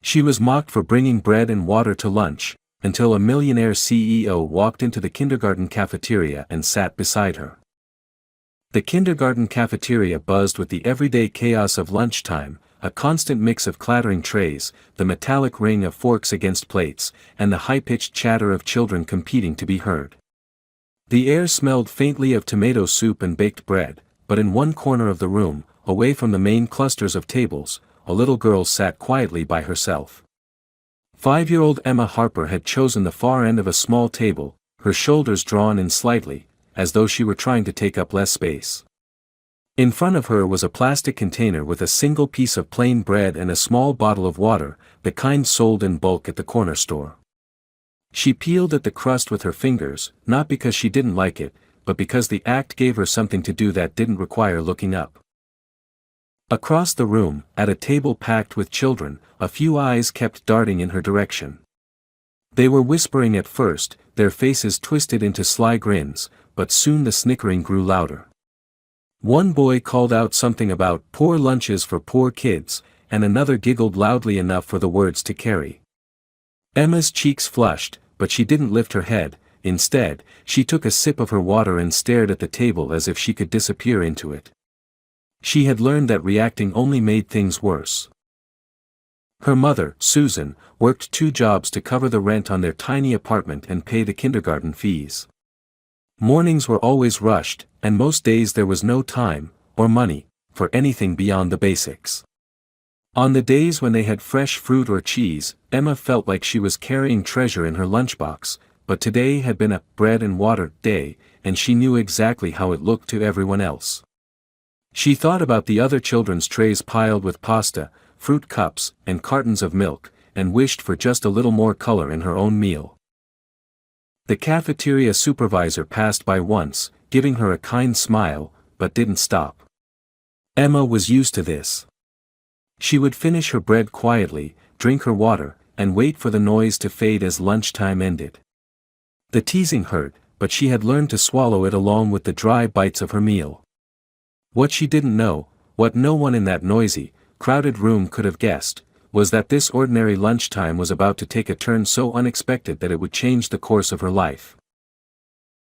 She was mocked for bringing bread and water to lunch, until a millionaire CEO walked into the kindergarten cafeteria and sat beside her. The kindergarten cafeteria buzzed with the everyday chaos of lunchtime, a constant mix of clattering trays, the metallic ring of forks against plates, and the high-pitched chatter of children competing to be heard. The air smelled faintly of tomato soup and baked bread, but in one corner of the room, away from the main clusters of tables, a little girl sat quietly by herself. 5-year-old Emma Harper had chosen the far end of a small table, her shoulders drawn in slightly, as though she were trying to take up less space. In front of her was a plastic container with a single piece of plain bread and a small bottle of water, the kind sold in bulk at the corner store. She peeled at the crust with her fingers, not because she didn't like it, but because the act gave her something to do that didn't require looking up. Across the room, at a table packed with children, a few eyes kept darting in her direction. They were whispering at first, their faces twisted into sly grins, but soon the snickering grew louder. One boy called out something about poor lunches for poor kids, and another giggled loudly enough for the words to carry. Emma's cheeks flushed, but she didn't lift her head. Instead, she took a sip of her water and stared at the table as if she could disappear into it. She had learned that reacting only made things worse. Her mother, Susan, worked 2 jobs to cover the rent on their tiny apartment and pay the kindergarten fees. Mornings were always rushed, and most days there was no time, or money, for anything beyond the basics. On the days when they had fresh fruit or cheese, Emma felt like she was carrying treasure in her lunchbox, but today had been a bread and water day, and she knew exactly how it looked to everyone else. She thought about the other children's trays piled with pasta, fruit cups, and cartons of milk, and wished for just a little more color in her own meal. The cafeteria supervisor passed by once, giving her a kind smile, but didn't stop. Emma was used to this. She would finish her bread quietly, drink her water, and wait for the noise to fade as lunchtime ended. The teasing hurt, but she had learned to swallow it along with the dry bites of her meal. What she didn't know, what no one in that noisy, crowded room could have guessed, was that this ordinary lunchtime was about to take a turn so unexpected that it would change the course of her life.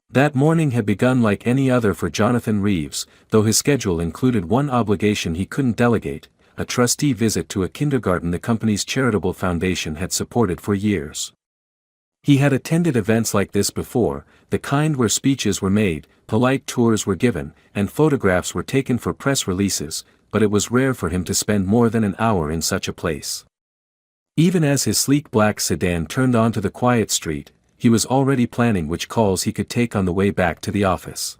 That morning had begun like any other for Jonathan Reeves, though his schedule included one obligation he couldn't delegate, a trustee visit to a kindergarten the company's charitable foundation had supported for years. He had attended events like this before, the kind where speeches were made, polite tours were given, and photographs were taken for press releases, but it was rare for him to spend more than an hour in such a place. Even as his sleek black sedan turned onto the quiet street, he was already planning which calls he could take on the way back to the office.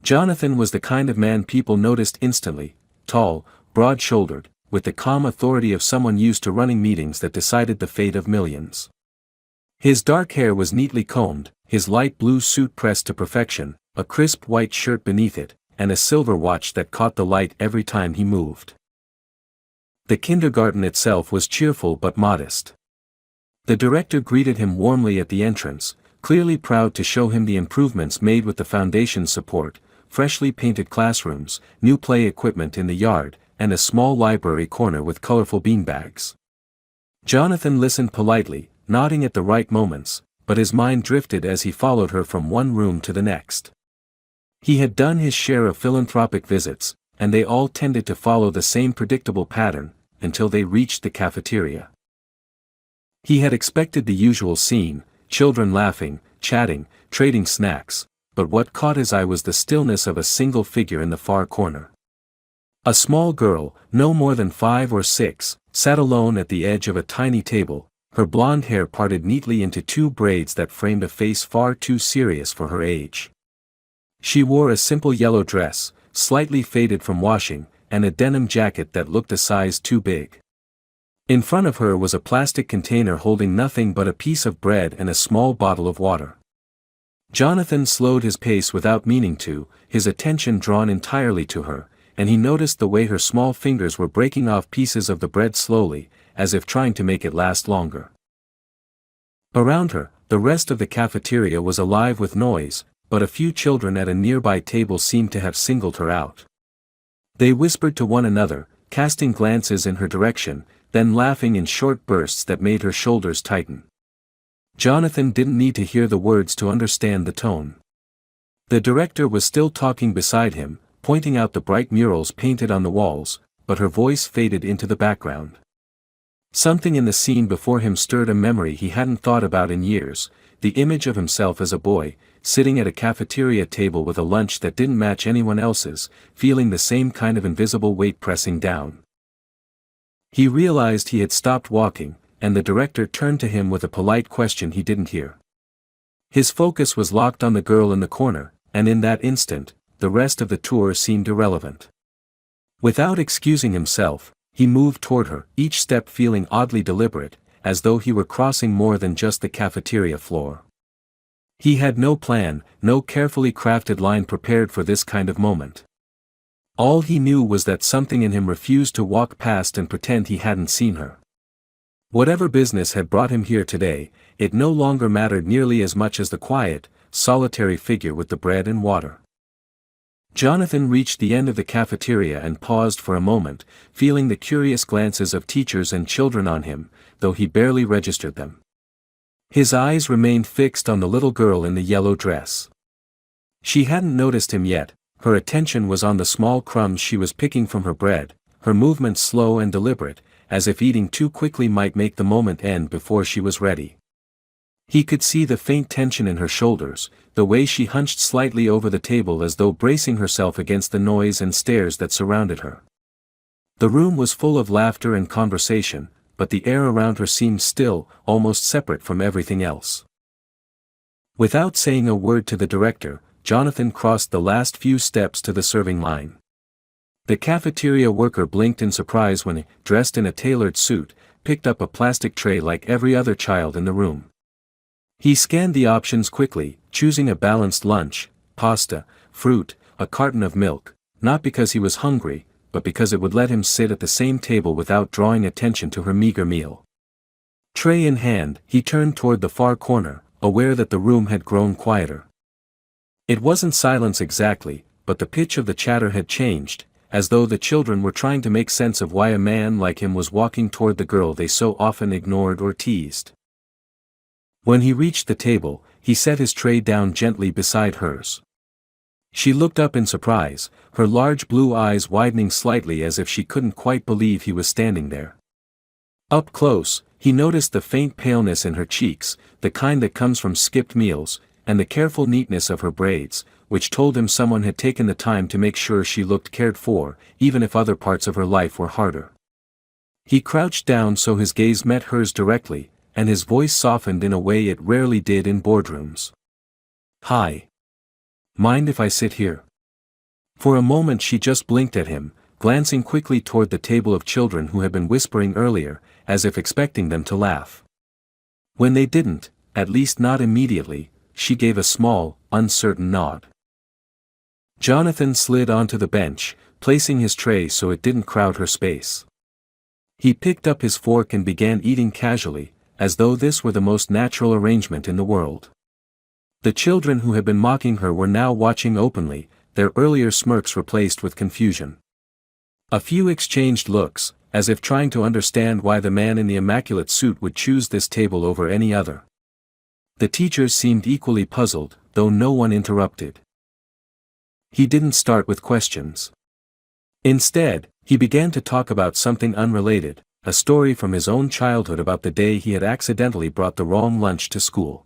Jonathan was the kind of man people noticed instantly, tall, broad-shouldered, with the calm authority of someone used to running meetings that decided the fate of millions. His dark hair was neatly combed, his light blue suit pressed to perfection, a crisp white shirt beneath it, and a silver watch that caught the light every time he moved. The kindergarten itself was cheerful but modest. The director greeted him warmly at the entrance, clearly proud to show him the improvements made with the foundation's support, freshly painted classrooms, new play equipment in the yard, and a small library corner with colorful beanbags. Jonathan listened politely, nodding at the right moments, but his mind drifted as he followed her from one room to the next. He had done his share of philanthropic visits, and they all tended to follow the same predictable pattern, until they reached the cafeteria. He had expected the usual scene, children laughing, chatting, trading snacks, but what caught his eye was the stillness of a single figure in the far corner. A small girl, no more than 5 or 6, sat alone at the edge of a tiny table, her blonde hair parted neatly into 2 braids that framed a face far too serious for her age. She wore a simple yellow dress, slightly faded from washing, and a denim jacket that looked a size too big. In front of her was a plastic container holding nothing but a piece of bread and a small bottle of water. Jonathan slowed his pace without meaning to, his attention drawn entirely to her, and he noticed the way her small fingers were breaking off pieces of the bread slowly, as if trying to make it last longer. Around her, the rest of the cafeteria was alive with noise, but a few children at a nearby table seemed to have singled her out. They whispered to one another, casting glances in her direction, then laughing in short bursts that made her shoulders tighten. Jonathan didn't need to hear the words to understand the tone. The director was still talking beside him, pointing out the bright murals painted on the walls, but her voice faded into the background. Something in the scene before him stirred a memory he hadn't thought about in years, the image of himself as a boy, sitting at a cafeteria table with a lunch that didn't match anyone else's, feeling the same kind of invisible weight pressing down. He realized he had stopped walking, and the director turned to him with a polite question he didn't hear. His focus was locked on the girl in the corner, and in that instant, the rest of the tour seemed irrelevant. Without excusing himself, he moved toward her, each step feeling oddly deliberate, as though he were crossing more than just the cafeteria floor. He had no plan, no carefully crafted line prepared for this kind of moment. All he knew was that something in him refused to walk past and pretend he hadn't seen her. Whatever business had brought him here today, it no longer mattered nearly as much as the quiet, solitary figure with the bread and water. Jonathan reached the end of the cafeteria and paused for a moment, feeling the curious glances of teachers and children on him, though he barely registered them. His eyes remained fixed on the little girl in the yellow dress. She hadn't noticed him yet, her attention was on the small crumbs she was picking from her bread, her movements slow and deliberate, as if eating too quickly might make the moment end before she was ready. He could see the faint tension in her shoulders, the way she hunched slightly over the table as though bracing herself against the noise and stares that surrounded her. The room was full of laughter and conversation, but the air around her seemed still, almost separate from everything else. Without saying a word to the director, Jonathan crossed the last few steps to the serving line. The cafeteria worker blinked in surprise when he, dressed in a tailored suit, picked up a plastic tray like every other child in the room. He scanned the options quickly, choosing a balanced lunch, pasta, fruit, a carton of milk, not because he was hungry, but because it would let him sit at the same table without drawing attention to her meager meal. Tray in hand, he turned toward the far corner, aware that the room had grown quieter. It wasn't silence exactly, but the pitch of the chatter had changed, as though the children were trying to make sense of why a man like him was walking toward the girl they so often ignored or teased. When he reached the table, he set his tray down gently beside hers. She looked up in surprise, her large blue eyes widening slightly as if she couldn't quite believe he was standing there. Up close, he noticed the faint paleness in her cheeks, the kind that comes from skipped meals, and the careful neatness of her braids, which told him someone had taken the time to make sure she looked cared for, even if other parts of her life were harder. He crouched down so his gaze met hers directly, and his voice softened in a way it rarely did in boardrooms. "Hi. Mind if I sit here?" For a moment she just blinked at him, glancing quickly toward the table of children who had been whispering earlier, as if expecting them to laugh. When they didn't, at least not immediately, she gave a small, uncertain nod. Jonathan slid onto the bench, placing his tray so it didn't crowd her space. He picked up his fork and began eating casually, as though this were the most natural arrangement in the world. The children who had been mocking her were now watching openly, their earlier smirks replaced with confusion. A few exchanged looks, as if trying to understand why the man in the immaculate suit would choose this table over any other. The teachers seemed equally puzzled, though no one interrupted. He didn't start with questions. Instead, he began to talk about something unrelated, a story from his own childhood about the day he had accidentally brought the wrong lunch to school.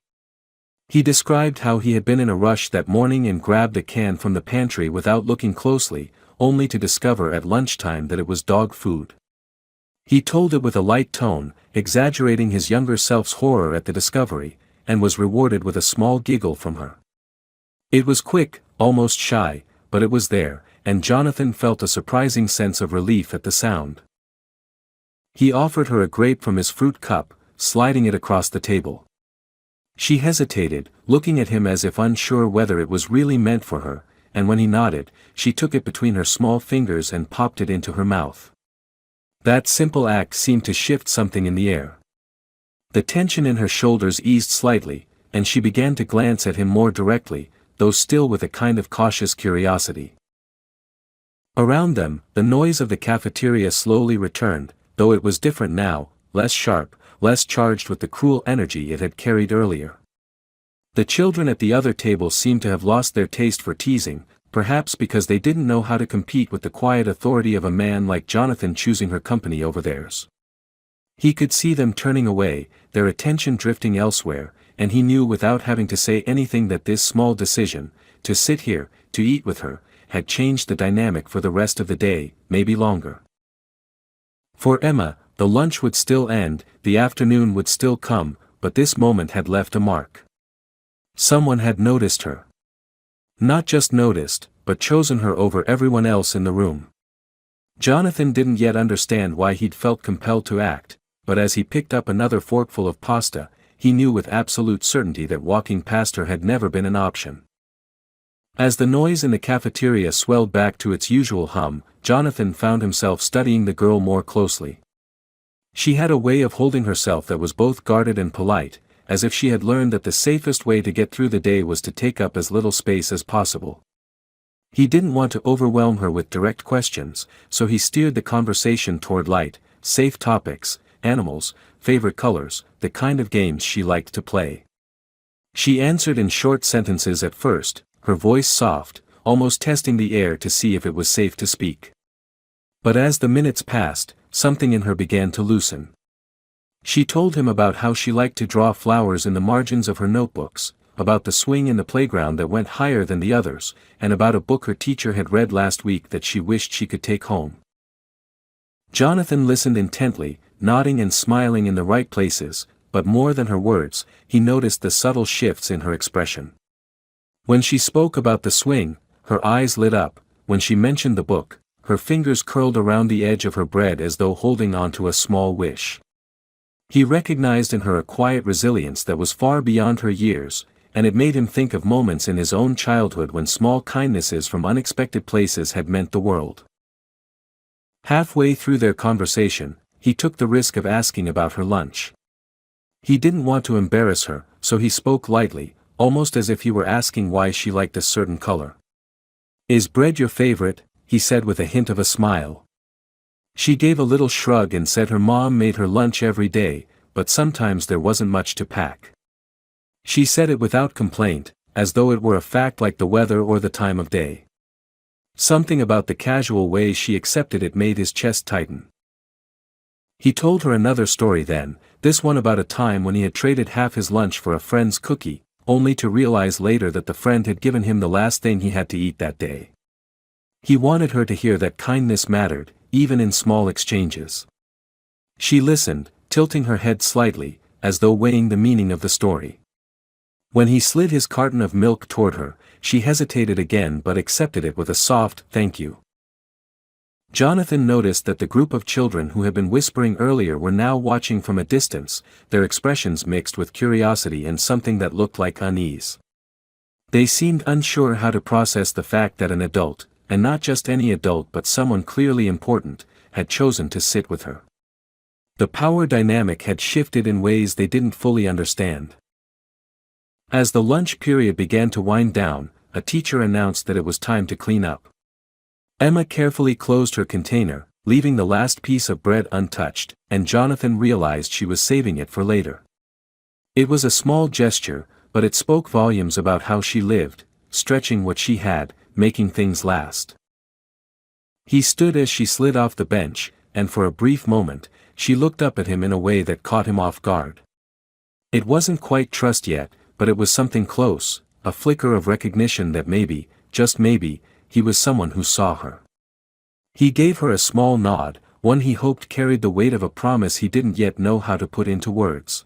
He described how he had been in a rush that morning and grabbed a can from the pantry without looking closely, only to discover at lunchtime that it was dog food. He told it with a light tone, exaggerating his younger self's horror at the discovery, and was rewarded with a small giggle from her. It was quick, almost shy, but it was there, and Jonathan felt a surprising sense of relief at the sound. He offered her a grape from his fruit cup, sliding it across the table. She hesitated, looking at him as if unsure whether it was really meant for her, and when he nodded, she took it between her small fingers and popped it into her mouth. That simple act seemed to shift something in the air. The tension in her shoulders eased slightly, and she began to glance at him more directly, though still with a kind of cautious curiosity. Around them, the noise of the cafeteria slowly returned, though it was different now, less sharp, less charged with the cruel energy it had carried earlier. The children at the other table seemed to have lost their taste for teasing, perhaps because they didn't know how to compete with the quiet authority of a man like Jonathan choosing her company over theirs. He could see them turning away, their attention drifting elsewhere, and he knew without having to say anything that this small decision, to sit here, to eat with her, had changed the dynamic for the rest of the day, maybe longer. For Emma, the lunch would still end, the afternoon would still come, but this moment had left a mark. Someone had noticed her. Not just noticed, but chosen her over everyone else in the room. Jonathan didn't yet understand why he'd felt compelled to act, but as he picked up another forkful of pasta, he knew with absolute certainty that walking past her had never been an option. As the noise in the cafeteria swelled back to its usual hum, Jonathan found himself studying the girl more closely. She had a way of holding herself that was both guarded and polite, as if she had learned that the safest way to get through the day was to take up as little space as possible. He didn't want to overwhelm her with direct questions, so he steered the conversation toward light, safe topics, animals, favorite colors, the kind of games she liked to play. She answered in short sentences at first, her voice soft, almost testing the air to see if it was safe to speak. But as the minutes passed, something in her began to loosen. She told him about how she liked to draw flowers in the margins of her notebooks, about the swing in the playground that went higher than the others, and about a book her teacher had read last week that she wished she could take home. Jonathan listened intently, nodding and smiling in the right places, but more than her words, he noticed the subtle shifts in her expression. When she spoke about the swing, her eyes lit up; when she mentioned the book, her fingers curled around the edge of her bread as though holding on to a small wish. He recognized in her a quiet resilience that was far beyond her years, and it made him think of moments in his own childhood when small kindnesses from unexpected places had meant the world. Halfway through their conversation, he took the risk of asking about her lunch. He didn't want to embarrass her, so he spoke lightly, almost as if he were asking why she liked a certain color. "Is bread your favorite?" he said with a hint of a smile. She gave a little shrug and said her mom made her lunch every day, but sometimes there wasn't much to pack. She said it without complaint, as though it were a fact like the weather or the time of day. Something about the casual way she accepted it made his chest tighten. He told her another story then, this one about a time when he had traded half his lunch for a friend's cookie, only to realize later that the friend had given him the last thing he had to eat that day. He wanted her to hear that kindness mattered, even in small exchanges. She listened, tilting her head slightly, as though weighing the meaning of the story. When he slid his carton of milk toward her, she hesitated again but accepted it with a soft "thank you." Jonathan noticed that the group of children who had been whispering earlier were now watching from a distance, their expressions mixed with curiosity and something that looked like unease. They seemed unsure how to process the fact that an adult, and not just any adult but someone clearly important, had chosen to sit with her. The power dynamic had shifted in ways they didn't fully understand. As the lunch period began to wind down, a teacher announced that it was time to clean up. Emma carefully closed her container, leaving the last piece of bread untouched, and Jonathan realized she was saving it for later. It was a small gesture, but it spoke volumes about how she lived, stretching what she had, making things last. He stood as she slid off the bench, and for a brief moment, she looked up at him in a way that caught him off guard. It wasn't quite trust yet, but it was something close, a flicker of recognition that maybe, just maybe, he was someone who saw her. He gave her a small nod, one he hoped carried the weight of a promise he didn't yet know how to put into words.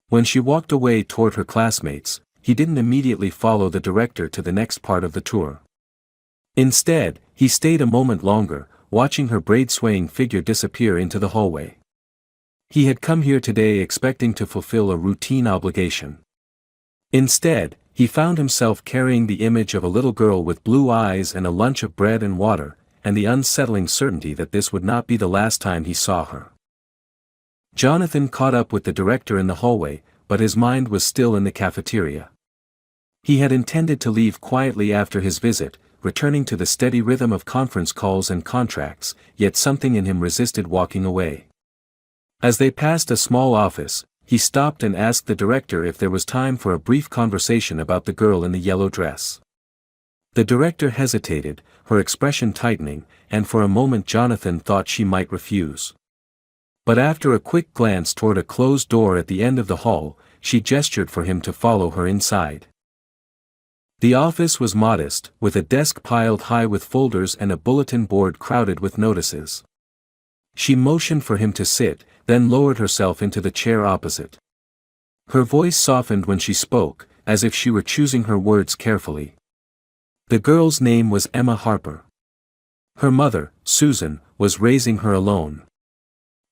When she walked away toward her classmates, he didn't immediately follow the director to the next part of the tour. Instead, he stayed a moment longer, watching her braid-swaying figure disappear into the hallway. He had come here today expecting to fulfill a routine obligation. Instead, he found himself carrying the image of a little girl with blue eyes and a lunch of bread and water, and the unsettling certainty that this would not be the last time he saw her. Jonathan caught up with the director in the hallway, but his mind was still in the cafeteria. He had intended to leave quietly after his visit, returning to the steady rhythm of conference calls and contracts, yet something in him resisted walking away. As they passed a small office, he stopped and asked the director if there was time for a brief conversation about the girl in the yellow dress. The director hesitated, her expression tightening, and for a moment Jonathan thought she might refuse. But after a quick glance toward a closed door at the end of the hall, she gestured for him to follow her inside. The office was modest, with a desk piled high with folders and a bulletin board crowded with notices. She motioned for him to sit, then lowered herself into the chair opposite. Her voice softened when she spoke, as if she were choosing her words carefully. The girl's name was Emma Harper. Her mother, Susan, was raising her alone.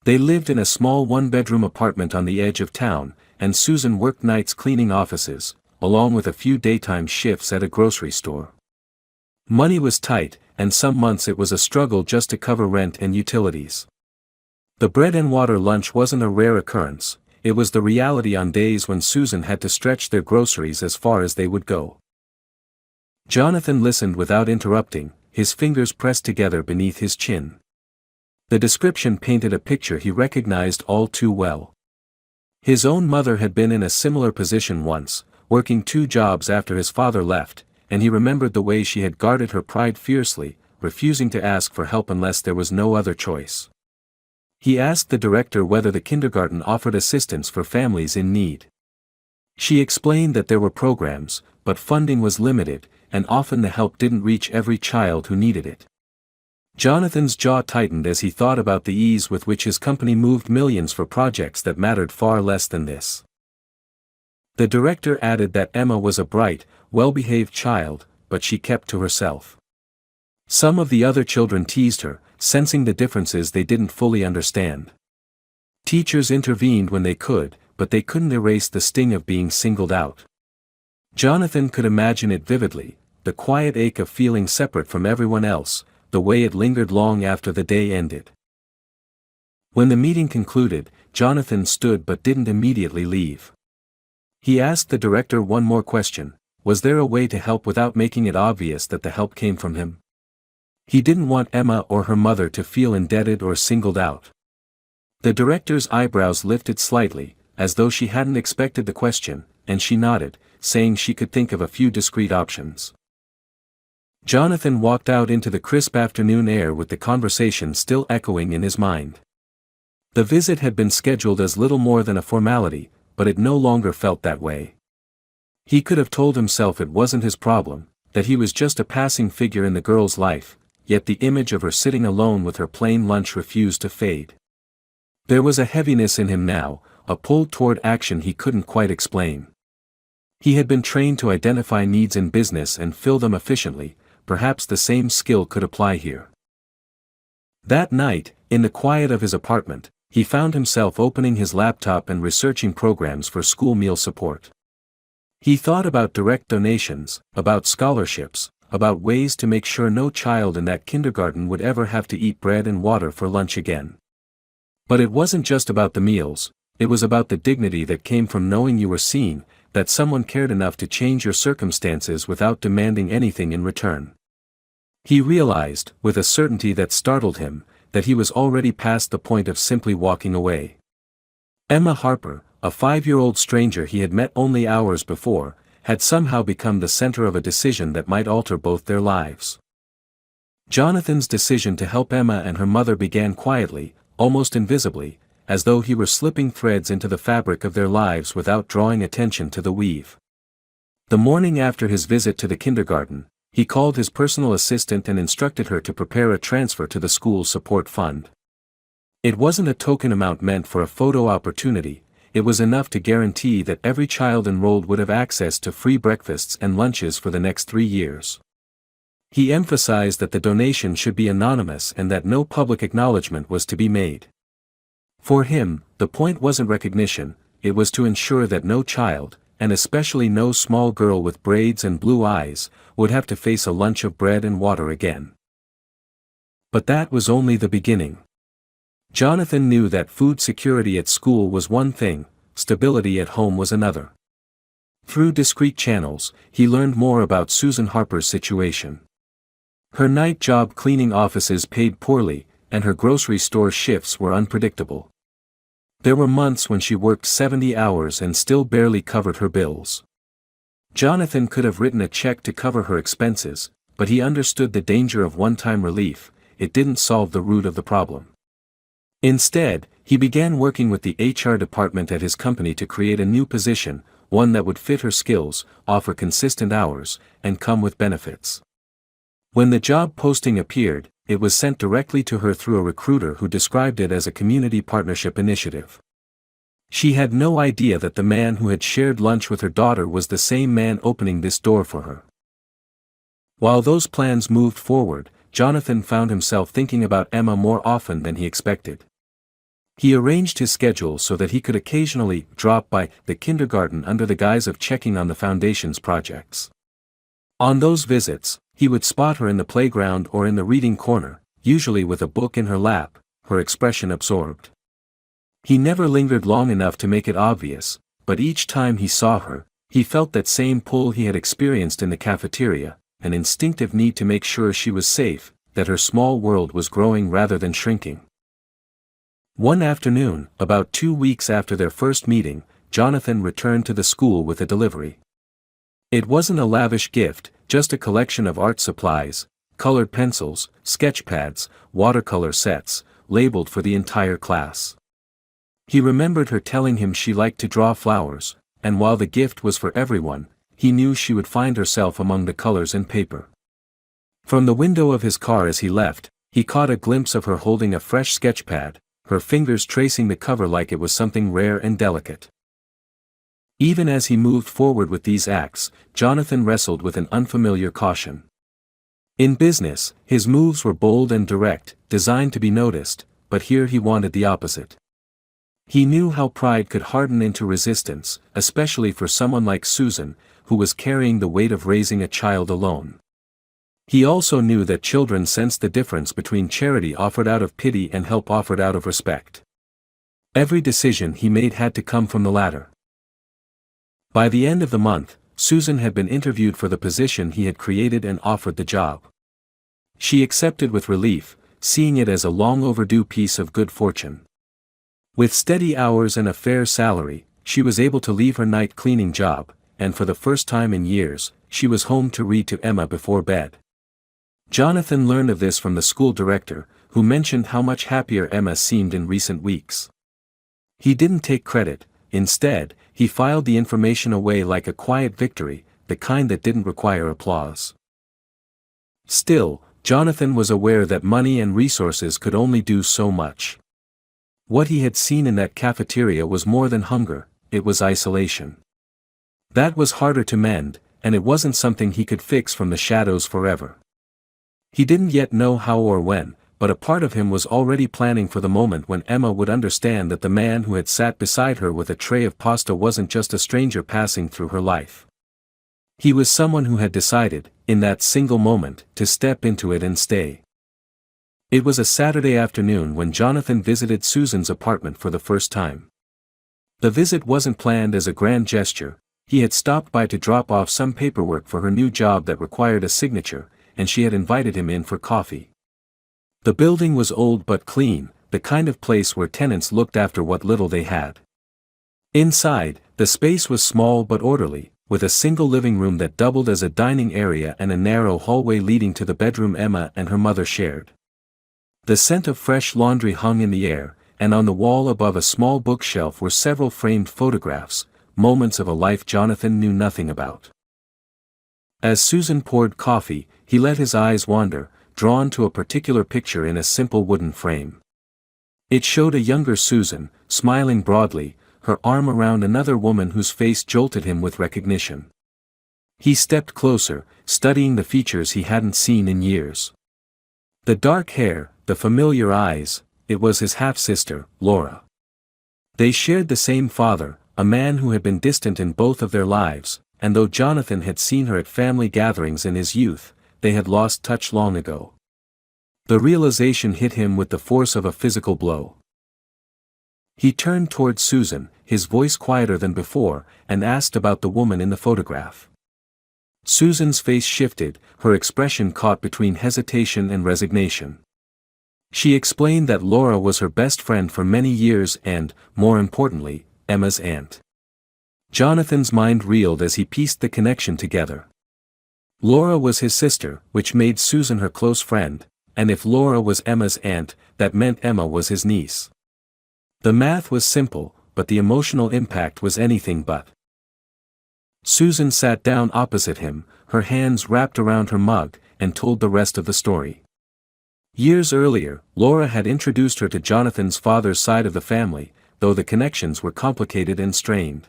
They lived in a small one-bedroom apartment on the edge of town, and Susan worked nights cleaning offices, along with a few daytime shifts at a grocery store. Money was tight, and some months it was a struggle just to cover rent and utilities. The bread and water lunch wasn't a rare occurrence, it was the reality on days when Susan had to stretch their groceries as far as they would go. Jonathan listened without interrupting, his fingers pressed together beneath his chin. The description painted a picture he recognized all too well. His own mother had been in a similar position once, working 2 jobs after his father left, and he remembered the way she had guarded her pride fiercely, refusing to ask for help unless there was no other choice. He asked the director whether the kindergarten offered assistance for families in need. She explained that there were programs, but funding was limited, and often the help didn't reach every child who needed it. Jonathan's jaw tightened as he thought about the ease with which his company moved millions for projects that mattered far less than this. The director added that Emma was a bright, well-behaved child, but she kept to herself. Some of the other children teased her, sensing the differences they didn't fully understand. Teachers intervened when they could, but they couldn't erase the sting of being singled out. Jonathan could imagine it vividly, the quiet ache of feeling separate from everyone else, the way it lingered long after the day ended. When the meeting concluded, Jonathan stood but didn't immediately leave. He asked the director one more question: was there a way to help without making it obvious that the help came from him? He didn't want Emma or her mother to feel indebted or singled out. The director's eyebrows lifted slightly, as though she hadn't expected the question, and she nodded, saying she could think of a few discrete options. Jonathan walked out into the crisp afternoon air with the conversation still echoing in his mind. The visit had been scheduled as little more than a formality, but it no longer felt that way. He could have told himself it wasn't his problem, that he was just a passing figure in the girl's life, yet the image of her sitting alone with her plain lunch refused to fade. There was a heaviness in him now, a pull toward action he couldn't quite explain. He had been trained to identify needs in business and fill them efficiently, perhaps the same skill could apply here. That night, in the quiet of his apartment, he found himself opening his laptop and researching programs for school meal support. He thought about direct donations, about scholarships, about ways to make sure no child in that kindergarten would ever have to eat bread and water for lunch again. But it wasn't just about the meals, it was about the dignity that came from knowing you were seen, that someone cared enough to change your circumstances without demanding anything in return. He realized, with a certainty that startled him, that he was already past the point of simply walking away. Emma Harper, a 5-year-old stranger he had met only hours before, had somehow become the center of a decision that might alter both their lives. Jonathan's decision to help Emma and her mother began quietly, almost invisibly, as though he were slipping threads into the fabric of their lives without drawing attention to the weave. The morning after his visit to the kindergarten, he called his personal assistant and instructed her to prepare a transfer to the school support fund. It wasn't a token amount meant for a photo opportunity, it was enough to guarantee that every child enrolled would have access to free breakfasts and lunches for the next 3 years. He emphasized that the donation should be anonymous and that no public acknowledgement was to be made. For him, the point wasn't recognition, it was to ensure that no child, and especially no small girl with braids and blue eyes, would have to face a lunch of bread and water again. But that was only the beginning. Jonathan knew that food security at school was one thing, stability at home was another. Through discreet channels, he learned more about Susan Harper's situation. Her night job cleaning offices paid poorly, and her grocery store shifts were unpredictable. There were months when she worked 70 hours and still barely covered her bills. Jonathan could have written a check to cover her expenses, but he understood the danger of one-time relief. It didn't solve the root of the problem. Instead, he began working with the HR department at his company to create a new position, one that would fit her skills, offer consistent hours, and come with benefits. When the job posting appeared, it was sent directly to her through a recruiter who described it as a community partnership initiative. She had no idea that the man who had shared lunch with her daughter was the same man opening this door for her. While those plans moved forward, Jonathan found himself thinking about Emma more often than he expected. He arranged his schedule so that he could occasionally drop by the kindergarten under the guise of checking on the foundation's projects. On those visits, he would spot her in the playground or in the reading corner, usually with a book in her lap, her expression absorbed. He never lingered long enough to make it obvious, but each time he saw her, he felt that same pull he had experienced in the cafeteria, an instinctive need to make sure she was safe, that her small world was growing rather than shrinking. One afternoon, about 2 weeks after their first meeting, Jonathan returned to the school with a delivery. It wasn't a lavish gift, just a collection of art supplies, colored pencils, sketch pads, watercolor sets, labeled for the entire class. He remembered her telling him she liked to draw flowers, and while the gift was for everyone, he knew she would find herself among the colors and paper. From the window of his car as he left, he caught a glimpse of her holding a fresh sketch pad, her fingers tracing the cover like it was something rare and delicate. Even as he moved forward with these acts, Jonathan wrestled with an unfamiliar caution. In business, his moves were bold and direct, designed to be noticed, but here he wanted the opposite. He knew how pride could harden into resistance, especially for someone like Susan, who was carrying the weight of raising a child alone. He also knew that children sensed the difference between charity offered out of pity and help offered out of respect. Every decision he made had to come from the latter. By the end of the month, Susan had been interviewed for the position he had created and offered the job. She accepted with relief, seeing it as a long overdue piece of good fortune. With steady hours and a fair salary, she was able to leave her night cleaning job, and for the first time in years, she was home to read to Emma before bed. Jonathan learned of this from the school director, who mentioned how much happier Emma seemed in recent weeks. He didn't take credit. Instead, he filed the information away like a quiet victory, the kind that didn't require applause. Still, Jonathan was aware that money and resources could only do so much. What he had seen in that cafeteria was more than hunger, it was isolation. That was harder to mend, and it wasn't something he could fix from the shadows forever. He didn't yet know how or when, but a part of him was already planning for the moment when Emma would understand that the man who had sat beside her with a tray of pasta wasn't just a stranger passing through her life. He was someone who had decided, in that single moment, to step into it and stay. It was a Saturday afternoon when Jonathan visited Susan's apartment for the first time. The visit wasn't planned as a grand gesture. He had stopped by to drop off some paperwork for her new job that required a signature, and she had invited him in for coffee. The building was old but clean, the kind of place where tenants looked after what little they had. Inside, the space was small but orderly, with a single living room that doubled as a dining area and a narrow hallway leading to the bedroom Emma and her mother shared. The scent of fresh laundry hung in the air, and on the wall above a small bookshelf were several framed photographs, moments of a life Jonathan knew nothing about. As Susan poured coffee, he let his eyes wander, drawn to a particular picture in a simple wooden frame. It showed a younger Susan, smiling broadly, her arm around another woman whose face jolted him with recognition. He stepped closer, studying the features he hadn't seen in years. The dark hair, the familiar eyes, it was his half-sister, Laura. They shared the same father, a man who had been distant in both of their lives, and though Jonathan had seen her at family gatherings in his youth, they had lost touch long ago. The realization hit him with the force of a physical blow. He turned toward Susan, his voice quieter than before, and asked about the woman in the photograph. Susan's face shifted, her expression caught between hesitation and resignation. She explained that Laura was her best friend for many years and, more importantly, Emma's aunt. Jonathan's mind reeled as he pieced the connection together. Laura was his sister, which made Susan her close friend, and if Laura was Emma's aunt, that meant Emma was his niece. The math was simple, but the emotional impact was anything but. Susan sat down opposite him, her hands wrapped around her mug, and told the rest of the story. Years earlier, Laura had introduced her to Jonathan's father's side of the family, though the connections were complicated and strained.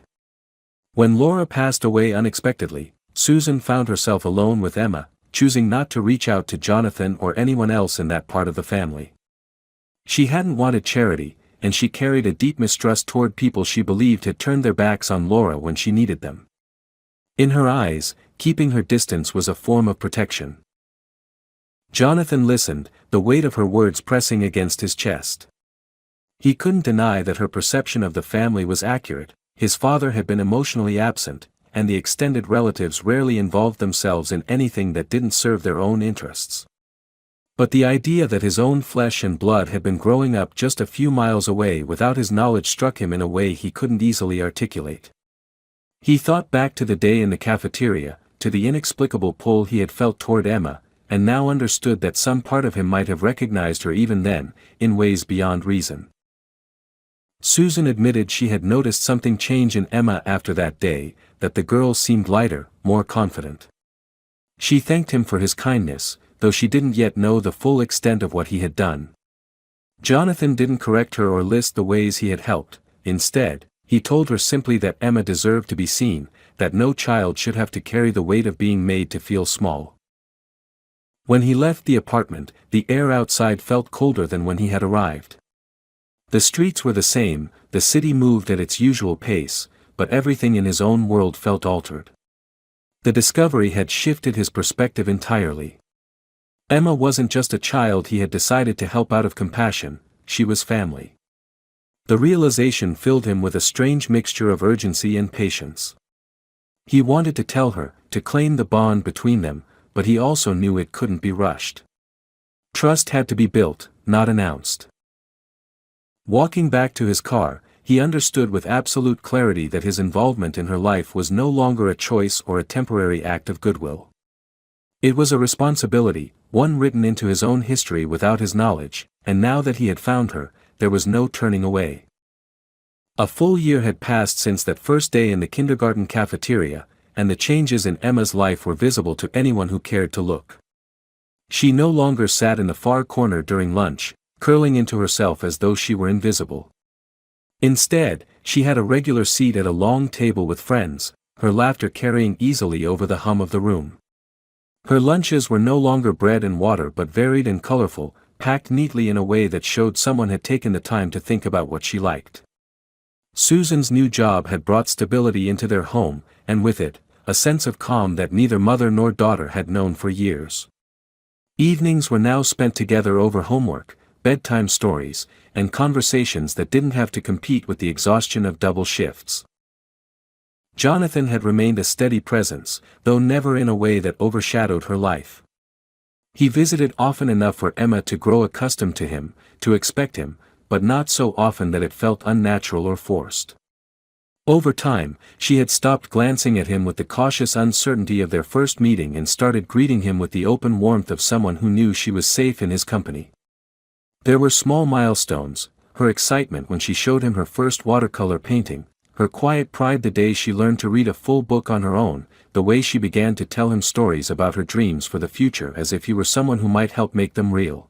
When Laura passed away unexpectedly, Susan found herself alone with Emma, choosing not to reach out to Jonathan or anyone else in that part of the family. She hadn't wanted charity, and she carried a deep mistrust toward people she believed had turned their backs on Laura when she needed them. In her eyes, keeping her distance was a form of protection. Jonathan listened, the weight of her words pressing against his chest. He couldn't deny that her perception of the family was accurate. His father had been emotionally absent, and the extended relatives rarely involved themselves in anything that didn't serve their own interests. But the idea that his own flesh and blood had been growing up just a few miles away without his knowledge struck him in a way he couldn't easily articulate. He thought back to the day in the cafeteria, to the inexplicable pull he had felt toward Emma, and now understood that some part of him might have recognized her even then, in ways beyond reason. Susan admitted she had noticed something change in Emma after that day, that the girl seemed lighter, more confident. She thanked him for his kindness, though she didn't yet know the full extent of what he had done. Jonathan didn't correct her or list the ways he had helped. Instead, he told her simply that Emma deserved to be seen, that no child should have to carry the weight of being made to feel small. When he left the apartment, the air outside felt colder than when he had arrived. The streets were the same, the city moved at its usual pace, but everything in his own world felt altered. The discovery had shifted his perspective entirely. Emma wasn't just a child he had decided to help out of compassion, she was family. The realization filled him with a strange mixture of urgency and patience. He wanted to tell her, to claim the bond between them, but he also knew it couldn't be rushed. Trust had to be built, not announced. Walking back to his car, he understood with absolute clarity that his involvement in her life was no longer a choice or a temporary act of goodwill. It was a responsibility, one written into his own history without his knowledge, and now that he had found her, there was no turning away. A full year had passed since that first day in the kindergarten cafeteria, and the changes in Emma's life were visible to anyone who cared to look. She no longer sat in the far corner during lunch, curling into herself as though she were invisible. Instead, she had a regular seat at a long table with friends, her laughter carrying easily over the hum of the room. Her lunches were no longer bread and water but varied and colorful, packed neatly in a way that showed someone had taken the time to think about what she liked. Susan's new job had brought stability into their home, and with it, a sense of calm that neither mother nor daughter had known for years. Evenings were now spent together over homework, bedtime stories, and conversations that didn't have to compete with the exhaustion of double shifts. Jonathan had remained a steady presence, though never in a way that overshadowed her life. He visited often enough for Emma to grow accustomed to him, to expect him, but not so often that it felt unnatural or forced. Over time, she had stopped glancing at him with the cautious uncertainty of their first meeting and started greeting him with the open warmth of someone who knew she was safe in his company. There were small milestones, her excitement when she showed him her first watercolor painting, her quiet pride the day she learned to read a full book on her own, the way she began to tell him stories about her dreams for the future as if he were someone who might help make them real.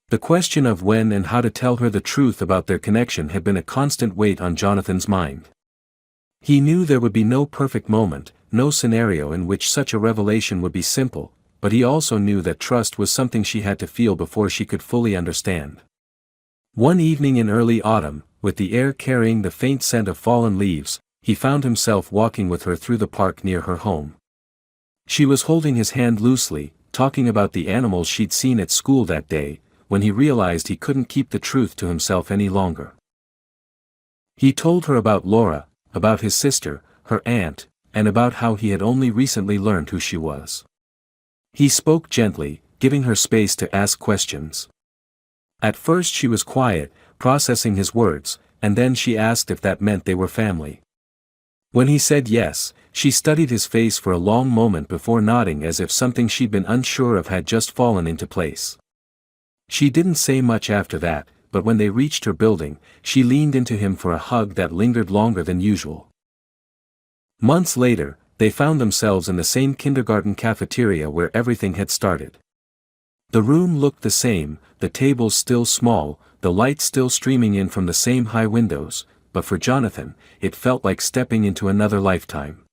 The question of when and how to tell her the truth about their connection had been a constant weight on Jonathan's mind. He knew there would be no perfect moment, no scenario in which such a revelation would be simple, but he also knew that trust was something she had to feel before she could fully understand. One evening in early autumn, with the air carrying the faint scent of fallen leaves, he found himself walking with her through the park near her home. She was holding his hand loosely, talking about the animals she'd seen at school that day, when he realized he couldn't keep the truth to himself any longer. He told her about Laura, about his sister, her aunt, and about how he had only recently learned who she was. He spoke gently, giving her space to ask questions. At first she was quiet, processing his words, and then she asked if that meant they were family. When he said yes, she studied his face for a long moment before nodding as if something she'd been unsure of had just fallen into place. She didn't say much after that, but when they reached her building, she leaned into him for a hug that lingered longer than usual. Months later, they found themselves in the same kindergarten cafeteria where everything had started. The room looked the same, the tables still small, the light still streaming in from the same high windows, but for Jonathan, it felt like stepping into another lifetime.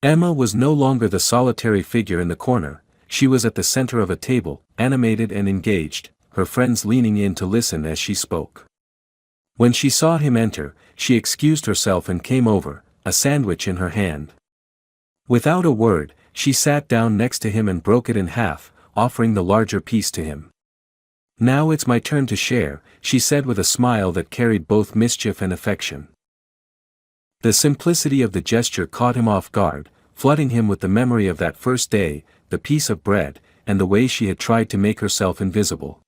Emma was no longer the solitary figure in the corner, she was at the center of a table, animated and engaged, her friends leaning in to listen as she spoke. When she saw him enter, she excused herself and came over, a sandwich in her hand. Without a word, she sat down next to him and broke it in half, offering the larger piece to him. "Now it's my turn to share," she said with a smile that carried both mischief and affection. The simplicity of the gesture caught him off guard, flooding him with the memory of that first day, the piece of bread, and the way she had tried to make herself invisible.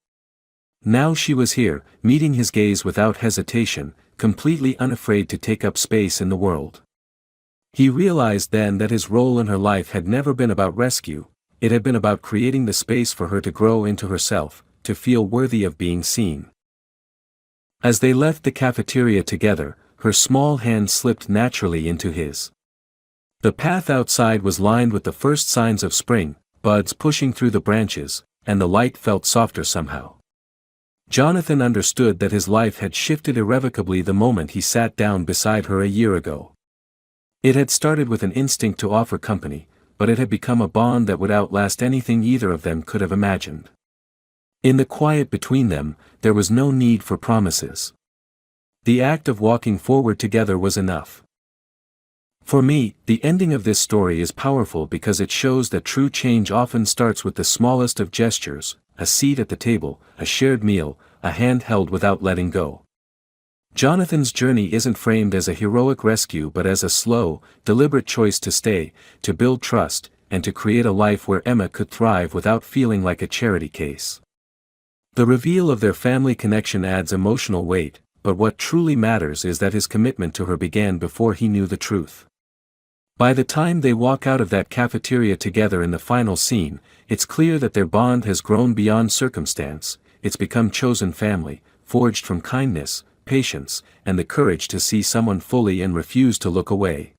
Now she was here, meeting his gaze without hesitation, completely unafraid to take up space in the world. He realized then that his role in her life had never been about rescue, it had been about creating the space for her to grow into herself, to feel worthy of being seen. As they left the cafeteria together, her small hand slipped naturally into his. The path outside was lined with the first signs of spring, buds pushing through the branches, and the light felt softer somehow. Jonathan understood that his life had shifted irrevocably the moment he sat down beside her a year ago. It had started with an instinct to offer company, but it had become a bond that would outlast anything either of them could have imagined. In the quiet between them, there was no need for promises. The act of walking forward together was enough. For me, the ending of this story is powerful because it shows that true change often starts with the smallest of gestures, a seat at the table, a shared meal, a hand held without letting go. Jonathan's journey isn't framed as a heroic rescue but as a slow, deliberate choice to stay, to build trust, and to create a life where Emma could thrive without feeling like a charity case. The reveal of their family connection adds emotional weight, but what truly matters is that his commitment to her began before he knew the truth. By the time they walk out of that cafeteria together in the final scene, it's clear that their bond has grown beyond circumstance, it's become chosen family, forged from kindness, patience, and the courage to see someone fully and refuse to look away.